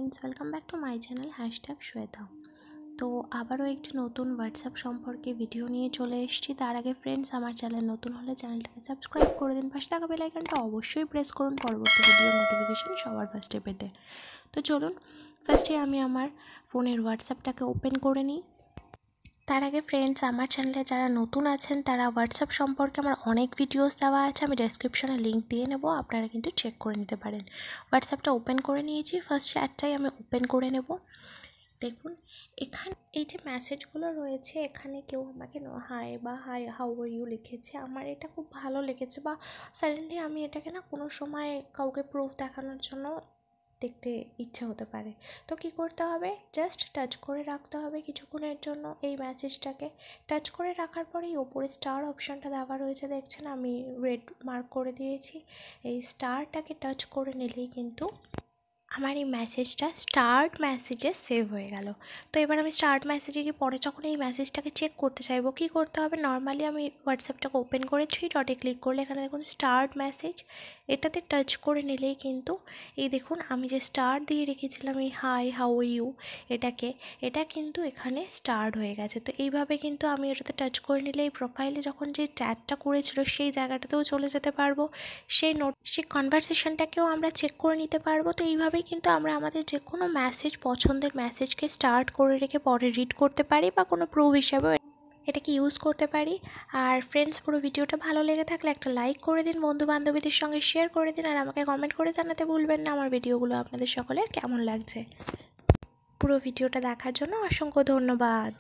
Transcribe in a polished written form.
Friends, welcome back to my channel #Shweta. তো আবারও একটি নতুন হোয়াটসঅ্যাপ সম্পর্কে ভিডিও নিয়ে চলে এসেছি। তার আগে ফ্রেন্ডস, আমার চ্যানেল নতুন হলে চ্যানেলটাকে সাবস্ক্রাইব করে দিন, পাশে থাকা বেল আইকনটা অবশ্যই প্রেস করুন পরবর্তী ভিডিওর নোটিফিকেশন সবার ফার্স্টে পেতে। তো চলুন ফার্স্টে আমি আমার ফোনের হোয়াটসঅ্যাপটাকে ওপেন করে নিই। তার আগে ফ্রেন্ডস, আমার চ্যানেলে যারা নতুন আছেন তারা হোয়াটসঅ্যাপ সম্পর্কে আমার অনেক ভিডিওস দেওয়া আছে, আমি ডেসক্রিপশনে লিঙ্ক দিয়ে নেব, আপনারা কিন্তু চেক করে নিতে পারেন। হোয়াটসঅ্যাপটা ওপেন করে নিয়েছি, ফার্স্ট চ্যাটটাই আমি ওপেন করে নেব। দেখুন এখানে এই যে মেসেজগুলো রয়েছে, এখানে কেউ আমাকে হাই বা হাই হাউ আর ইউ লিখেছে, আমার এটা খুব ভালো লেগেছে, বা সাডেনলি আমি এটাকে না কোনো সময় কাউকে প্রুফ দেখানোর জন্য দেখতে ইচ্ছে হতে পারে। তো কি করতে হবে, জাস্ট টাচ করে রাখতে হবে কিছুক্ষণের জন্য এই মেসেজটাকে। টাচ করে রাখার পরেই ওপরে স্টার অপশানটা দেওয়া রয়েছে, দেখছেন আমি রেড মার্ক করে দিয়েছি। এই স্টারটাকে টাচ করে নিলেই কিন্তু আমার এই মেসেজটা স্টার্ট মেসেজে সেভ হয়ে গেল। তো এবার আমি স্টার্ট মেসেজে গিয়ে পরে যখন এই মেসেজটাকে চেক করতে চাইবো, কী করতে হবে, নর্মালি আমি হোয়াটসঅ্যাপটাকে ওপেন করে থ্রি ডটে ক্লিক করলে এখানে দেখুন স্টার্ট মেসেজ, এটাতে টাচ করে নিলেই কিন্তু এই দেখুন আমি যে স্টার দিয়ে রেখেছিলাম এই হাই হাউ আর ইউ এটা কিন্তু এখানে স্টার্ট হয়ে গেছে। তো এইভাবে কিন্তু আমি এটাতে টাচ করে নিলে এই প্রোফাইলে যখন যে চ্যাটটা করেছিল সেই জায়গাটাতেও চলে যেতে পারবো, সেই কনভারসেশনটাকেও আমরা চেক করে নিতে পারবো। তো এইভাবেই কিন্তু আমরা আমাদের যে কোনো মেসেজ, পছন্দের মেসেজকে স্টার্ট করে রেখে পরে রিড করতে পারি, বা কোনো প্রুফ হিসাবেও এটাকে ইউজ করতে পারি। আর ফ্রেন্ডস, পুরো ভিডিওটা ভালো লেগে থাকলে একটা লাইক করে দিন, বন্ধু বান্ধবীদের সঙ্গে শেয়ার করে দিন, আর আমাকে কমেন্ট করে জানাতে ভুলবেন না আমার ভিডিওগুলো আপনাদের সকলের কেমন লাগছে। পুরো ভিডিওটা দেখার জন্য অসংখ্য ধন্যবাদ।